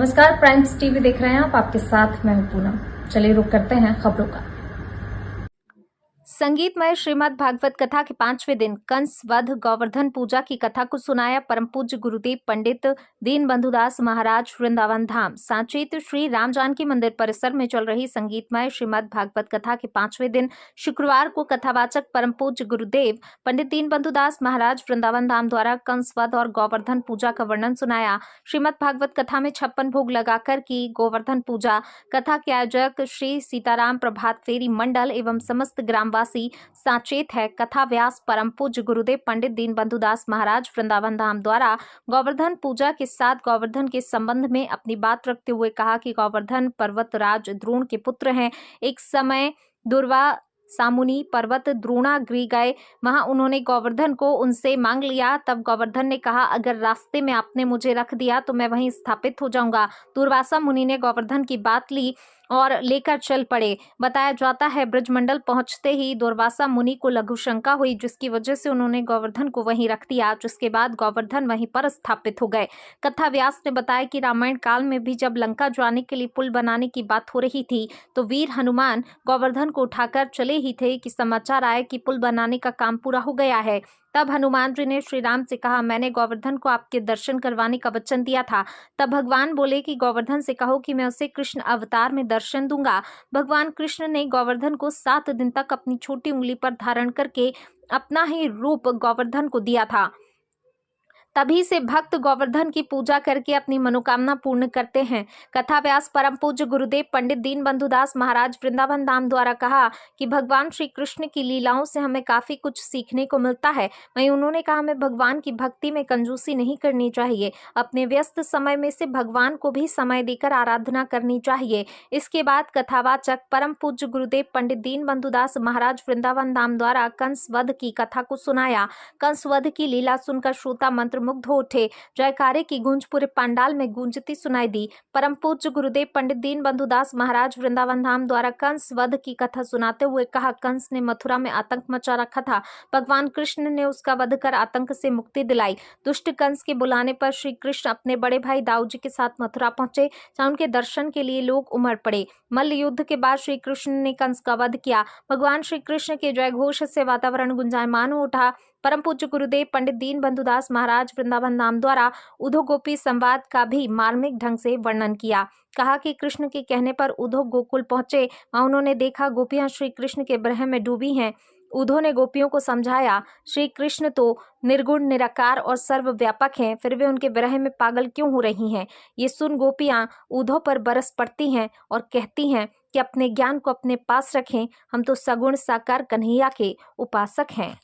नमस्कार, primes TV देख रहे हैं आप। आपके साथ मैं हूं पूनम। चलिए रुक करते हैं खबरों का। संगीतमय श्रीमद् भागवत कथा के 5वें दिन कंस वध गोवर्धन पूजा की कथा को सुनाया परम पूज्य गुरुदेव पंडित दीनबंधु दास महाराज वृंदावन धाम सांचेत श्री राम जानकी मंदिर परिसर में चल रही संगीतमय श्रीमद् भागवत कथा के 5वें दिन शुक्रवार को कथावाचक परम पूज्य गुरुदेव पंडित दीनबंधु दास महाराज वृंदावन धाम द्वारा कंस वध और गोवर्धन पूजा का वर्णन सुनाया। श्रीमद् भागवत कथा में 56 भोग लगाकर की गोवर्धन पूजा। कथा के आयोजक श्री सीताराम प्रभात फेरी मंडल एवं समस्त ग्रामवासी साचेत है। कथा व्यास परम पूज्य गुरुदेव पंडित दीनबंधु दास महाराज वृंदावन धाम द्वारा गोवर्धन पूजा के साथ गोवर्धन के संबंध में अपनी बात रखते हुए कहा कि गोवर्धन पर्वतराज द्रोण के पुत्र हैं। एक समय दुर्वा सामुनी पर्वत द्रोणागिरि गए, वहां उन्होंने गोवर्धन को उनसे मांग लिया। तब गोवर्धन ने कहा, अगर रास्ते में आपने मुझे रख दिया तो मैं वहीं स्थापित हो जाऊंगा। दुर्वासा मुनि ने गोवर्धन की बात ली और लेकर चल पड़े। बताया जाता है ब्रजमंडल पहुंचते ही दुर्वासा मुनि को लघु शंका हुई, जिसकी वजह से उन्होंने गोवर्धन को वहीं रख दिया, जिसके बाद गोवर्धन वहीं पर स्थापित हो गए। कथा व्यास ने बताया कि रामायण काल में भी जब लंका जाने के लिए पुल बनाने की बात हो रही थी तो वीर हनुमान गोवर्धन को उठाकर चले ही थे कि समाचार आए कि पुल बनाने का काम पूरा हो गया है। तब हनुमान जी ने श्री राम से कहा, मैंने गोवर्धन को आपके दर्शन करवाने का वचन दिया था। तब भगवान बोले कि गोवर्धन से कहो कि मैं उसे कृष्ण अवतार में दर्शन दूंगा। भगवान कृष्ण ने गोवर्धन को 7 दिन तक अपनी छोटी उंगली पर धारण करके अपना ही रूप गोवर्धन को दिया था। तभी से भक्त गोवर्धन की पूजा करके अपनी मनोकामना पूर्ण करते हैं। कथा व्यास परम पूज्य गुरुदेव पंडित दीनबंधु दास महाराज वृंदावन धाम द्वारा कहा कि भगवान श्री कृष्ण की लीलाओं से हमें काफी कुछ सीखने को मिलता है। वहीं उन्होंने कहा, हमें भगवान की भक्ति में कंजूसी नहीं करनी चाहिए। अपने व्यस्त समय में से भगवान को भी समय देकर आराधना करनी चाहिए। इसके बाद कथावाचक परम पूज्य गुरुदेव पंडित दीनबंधु दास महाराज वृंदावन धाम द्वारा कंस वध की कथा को सुनाया। कंस वध की लीला सुनकर श्रोता मंत्र मुग्ध हो उठे। जयकारे की गूंज पूरे पंडाल में गूंजती सुनाई दी। परम पूज्य गुरुदेव पंडित दीनबंधु दास महाराज वृंदावन धाम द्वारा कंस वध की कथा सुनाते हुए कहा, कंस ने मथुरा में आतंक मचा रखा था। भगवान कृष्ण ने उसका वध कर आतंक से मुक्ति दिलाई। दुष्ट कंस के बुलाने पर श्री कृष्ण अपने बड़े भाई दाऊ जी के साथ मथुरा पहुंचे, जहां उनके दर्शन के लिए लोग उमड़ पड़े। मल्ल युद्ध के बाद श्री कृष्ण ने कंस का वध किया। भगवान श्री कृष्ण के जय घोष से वातावरण गुंजायमान हो उठा। परम पूज्य गुरुदेव पंडित दीनबंधु दास महाराज वृंदावन धाम द्वारा उद्धव गोपी संवाद का भी मार्मिक ढंग से वर्णन किया। कहा कि कृष्ण के कहने पर उद्धव गोकुल पहुंचे। वहां उन्होंने देखा गोपियां श्री कृष्ण के विरह में डूबी हैं। उद्धव ने गोपियों को समझाया, श्री कृष्ण तो निर्गुण निराकार और सर्वव्यापक हैं, फिर वे उनके विरह में पागल क्यों हो रही हैं। ये सुन गोपियां उद्धव पर बरस पड़ती हैं और कहती हैं कि अपने ज्ञान को अपने पास रखें, हम तो सगुण साकार कन्हैया के उपासक हैं।